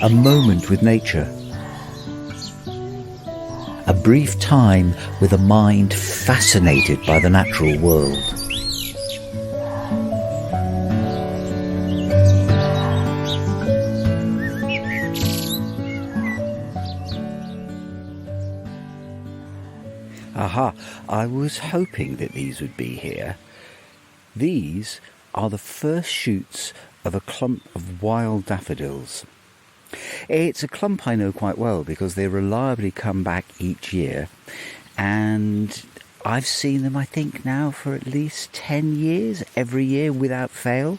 a moment with nature. A brief time with a mind fascinated by the natural world. Aha, I was hoping that these would be here. These are the first shoots of a clump of wild daffodils. It's a clump I know quite well because they reliably come back each year, and I've seen them, I think, now for at least 10 years, every year without fail.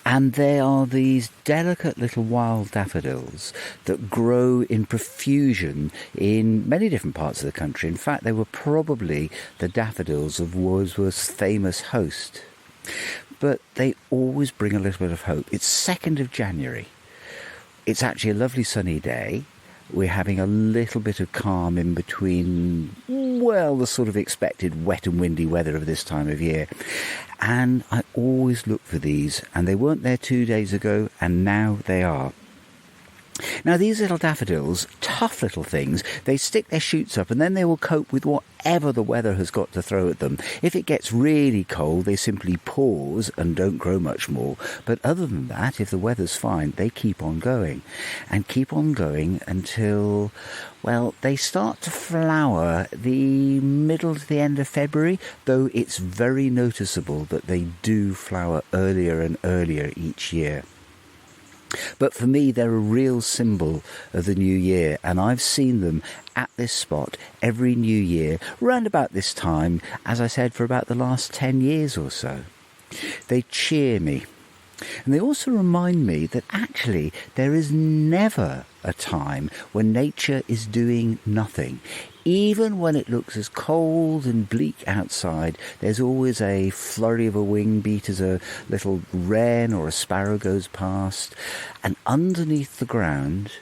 And they are these delicate little wild daffodils that grow in profusion in many different parts of the country. In fact, they were probably the daffodils of Wordsworth's famous Host. But they always bring a little bit of hope. It's 2nd of January. It's actually a lovely sunny day. We're having a little bit of calm in between, well, the sort of expected wet and windy weather of this time of year. And I always look for these, and they weren't there 2 days ago, and now they are. Now, these little daffodils, tough little things, they stick their shoots up and then they will cope with whatever the weather has got to throw at them. If it gets really cold, they simply pause and don't grow much more. But other than that, if the weather's fine, they keep on going. And keep on going until, well, they start to flower the middle to the end of February, though it's very noticeable that they do flower earlier and earlier each year. But for me, they're a real symbol of the new year, and I've seen them at this spot every new year, round about this time, as I said, for about the last 10 years or so. They cheer me. And they also remind me that actually there is never a time when nature is doing nothing. Even when it looks as cold and bleak outside, there's always a flurry of a wing beat as a little wren or a sparrow goes past. And underneath the ground,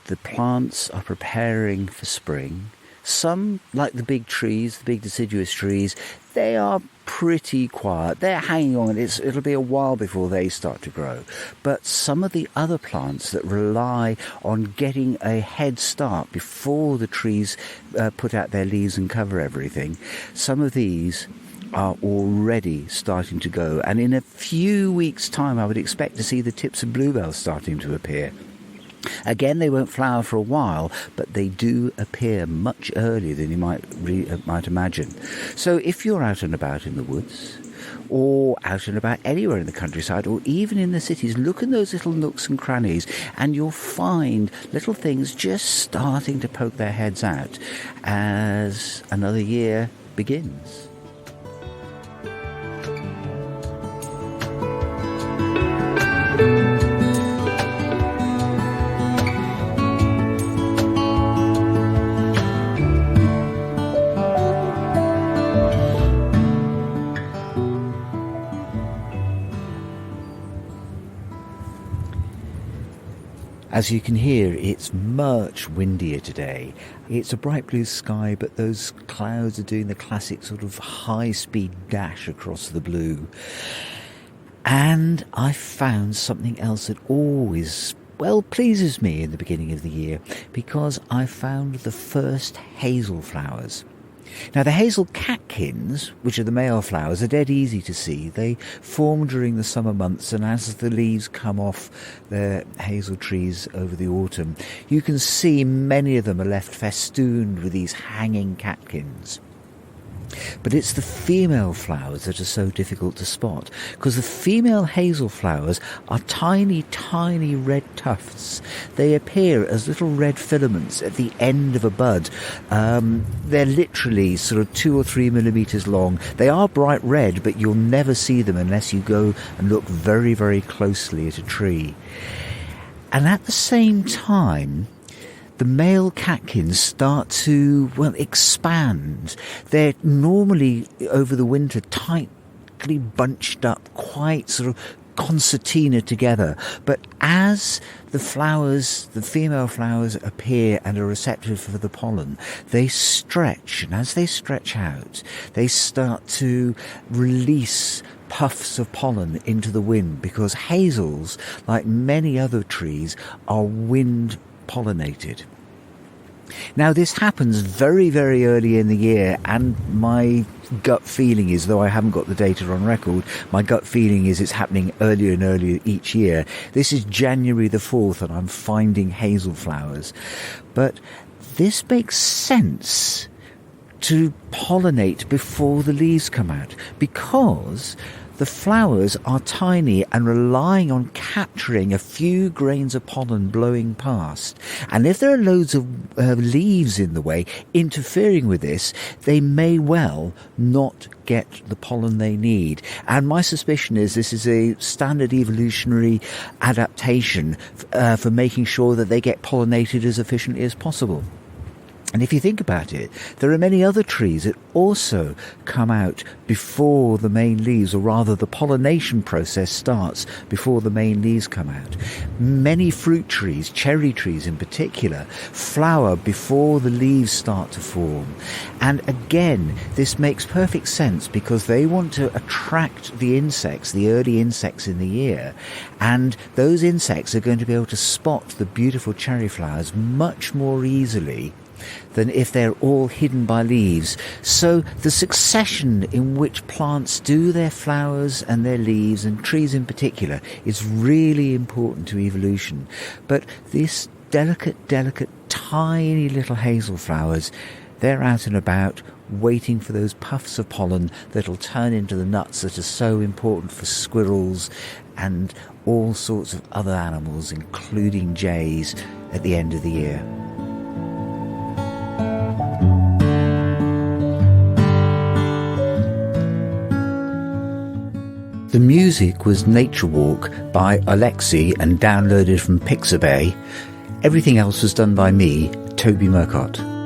the plants are preparing for spring. Some, like the big trees, the big deciduous trees, they are pretty quiet. They're hanging on. It'll be a while before they start to grow. But some of the other plants that rely on getting a head start before the trees put out their leaves and cover everything, some of these are already starting to go. And in a few weeks' time, I would expect to see the tips of bluebells starting to appear. Again, they won't flower for a while, but they do appear much earlier than you might imagine. So if you're out and about in the woods, or out and about anywhere in the countryside, or even in the cities, look in those little nooks and crannies, and you'll find little things just starting to poke their heads out as another year begins. As you can hear, it's much windier today. It's a bright blue sky, but those clouds are doing the classic sort of high-speed dash across the blue. And I found something else that always, well, pleases me in the beginning of the year, because I found the first hazel flowers. Now, the hazel catkins, which are the male flowers, are dead easy to see. They form during the summer months, and as the leaves come off the hazel trees over the autumn, you can see many of them are left festooned with these hanging catkins. But it's the female flowers that are so difficult to spot, because the female hazel flowers are tiny, tiny red tufts. They appear as little red filaments at the end of a bud. They're literally sort of 2 or 3 millimeters long. They are bright red, but you'll never see them unless you go and look very, very closely at a tree. And at the same time, the male catkins start to, well, expand. They're normally, over the winter, tightly bunched up, quite sort of concertina together. But as the flowers, the female flowers, appear and are receptive for the pollen, they stretch, and as they stretch out, they start to release puffs of pollen into the wind, because hazels, like many other trees, are wind pollinated. Now, this happens very, very early in the year, and my gut feeling is, though I haven't got the data on record, my gut feeling is it's happening earlier and earlier each year. This is January the 4th, and I'm finding hazel flowers. But this makes sense to pollinate before the leaves come out, because the flowers are tiny and relying on capturing a few grains of pollen blowing past. And if there are loads of leaves in the way interfering with this, they may well not get the pollen they need. And my suspicion is this is a standard evolutionary adaptation for making sure that they get pollinated as efficiently as possible. And if you think about it, there are many other trees that also come out before the main leaves, or rather the pollination process starts before the main leaves come out. Many fruit trees, cherry trees in particular, flower before the leaves start to form. And again, this makes perfect sense, because they want to attract the insects, the early insects in the year. And those insects are going to be able to spot the beautiful cherry flowers much more easily than if they're all hidden by leaves. So the succession in which plants do their flowers and their leaves, and trees in particular, is really important to evolution. But this delicate, tiny little hazel flowers, they're out and about waiting for those puffs of pollen that'll turn into the nuts that are so important for squirrels and all sorts of other animals, including jays, at the end of the year. The music was Nature Walk by Alexi and downloaded from Pixabay. Everything else was done by me, Toby Murcott.